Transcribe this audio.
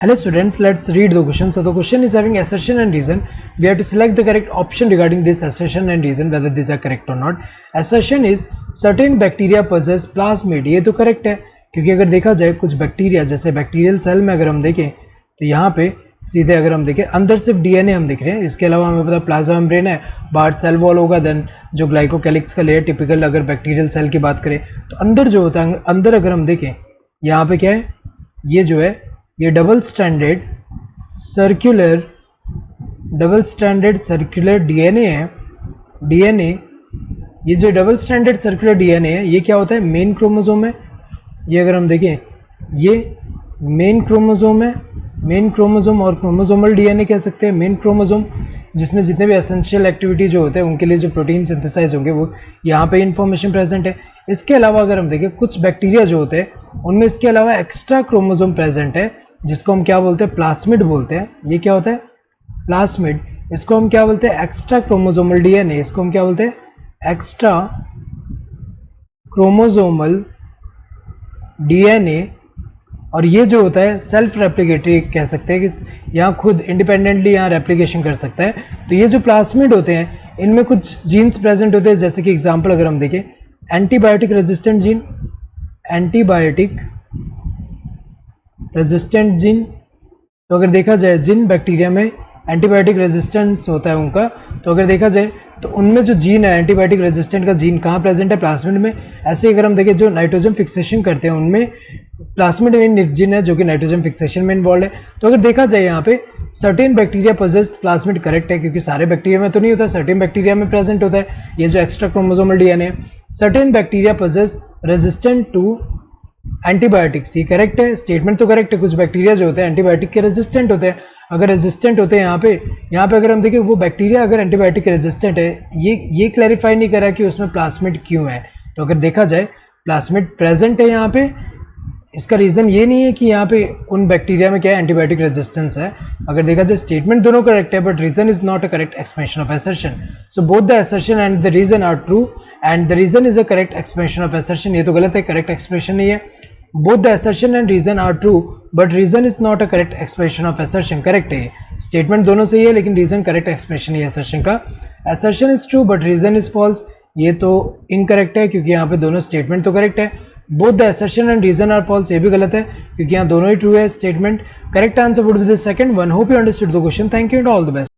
Hello students, let's read the question. So the question is having assertion and reason. We have to select the correct option regarding this assertion and reason whether these are correct or not. Assertion is certain bacteria possess plasmid. ये तो correct है क्योंकि अगर देखा जाए कुछ bacteria जैसे bacterial cell में अगर हम देखें तो यहाँ पे सीधे अगर हम देखें अंदर सिर्फ डीएनए हम दिख रहे हैं, इसके अलावा हमें पता प्लाज्मा मेम्ब्रेन है, बाहर सेल वॉल होगा, देन जो ग्लाइकोकैलिक्स का लेयर टिपिकल अगर बैक्टीरियल सेल की बात करें तो अंदर जो होता है अंदर अगर हम देखें यहाँ पे क्या है, ये जो है ये डबल स्टैंडर्ड सर्कुलर डीएनए है। डीएनए ये जो डबल स्टैंडर्ड सर्कुलर डीएनए है ये क्या होता है, मेन क्रोमोसोम है। ये अगर हम देखें ये मेन क्रोमोसोम है, मेन क्रोमोसोम और क्रोमोसोमल डीएनए कह सकते हैं। मेन क्रोमोसोम जिसमें जितने भी एसेंशियल एक्टिविटी जो होते हैं उनके लिए जो प्रोटीन सिंथेसाइज होंगे वो यहाँ पे इंफॉर्मेशन प्रेजेंट है। इसके अलावा अगर हम देखें कुछ बैक्टीरिया जो होते हैं उनमें इसके अलावा एक्स्ट्रा क्रोमोसोम प्रेजेंट है जिसको हम क्या बोलते हैं, प्लास्मिड बोलते हैं। ये क्या होता है, प्लास्मिड। इसको हम क्या बोलते हैं, एक्स्ट्रा क्रोमोसोमल डीएनए। इसको हम क्या बोलते हैं, एक्स्ट्रा क्रोमोसोमल डीएनए। और ये जो होता है सेल्फ रेप्लिकेटरी कह सकते हैं कि यहाँ खुद इंडिपेंडेंटली यहाँ रेप्लिकेशन कर सकता है। तो ये जो प्लास्मिड होते हैं इनमें कुछ जीन्स प्रेजेंट होते हैं, जैसे कि एग्जांपल अगर हम देखें antibiotic resistant gene, antibiotic resistant gene. तो अगर देखा जाए जिन बैक्टीरिया में एंटीबायोटिक रेजिस्टेंस होता है उनका, तो अगर देखा जाए तो उनमें जो जीन है एंटीबायोटिक रेजिस्टेंट का जीन कहाँ प्रेजेंट है, प्लास्मिड में। ऐसे ही अगर हम देखें जो नाइट्रोजन फिक्सेशन करते हैं उनमें प्लास्मिड में निफ जीन है जो कि नाइट्रोजन फिक्सेशन में इन्वॉल्व है। तो अगर देखा जाए यहाँ पे certain bacteria possess plasmid correct है क्योंकि सारे बैक्टीरिया में तो नहीं होता, सर्टेन बैक्टीरिया में प्रेजेंट होता है ये जो extra chromosomal DNA. Certain bacteria possess resistant to antibiotics, ये करेक्ट है, स्टेटमेंट तो करेक्ट है। कुछ बैक्टीरिया जो होते हैं एंटीबायोटिक के रेजिस्टेंट होते हैं। अगर रेजिस्टेंट होते हैं यहाँ पे अगर हम देखें वो बैक्टीरिया अगर एंटीबायोटिक रेजिस्टेंट है, ये क्लैरिफाई नहीं करा कि उसमें प्लास्मिड क्यों है। तो अगर देखा जाए प्लास्मिड प्रेजेंट है यहाँ पे, इसका रीज़न ये नहीं है कि यहाँ पे उन बैक्टीरिया में क्या है एंटीबायोटिक रेजिस्टेंस है। अगर देखा जाए स्टेटमेंट दोनों करेक्ट है but reason is not a correct explanation of assertion. So both the assertion and the reason are true and the reason is a correct explanation of assertion. ये तो गलत है, करेक्ट एक्सप्लेनेशन नहीं है। Both the assertion and reason are true but reason is not a correct explanation of assertion. Correct है, statement दोनों सही है लेकिन रीजन करेक्ट एक्सप्लेनेशन है असर्शन का। Assertion is true but reason is false, ये तो इनकरेक्ट है क्योंकि यहाँ पे दोनों स्टेटमेंट तो करेक्ट है। Both the assertion and reason are false, ये भी गलत है क्योंकि यहाँ दोनों ही ट्रू है statement. Correct answer would be the second one. Hope you understood the question. Thank you and all the best.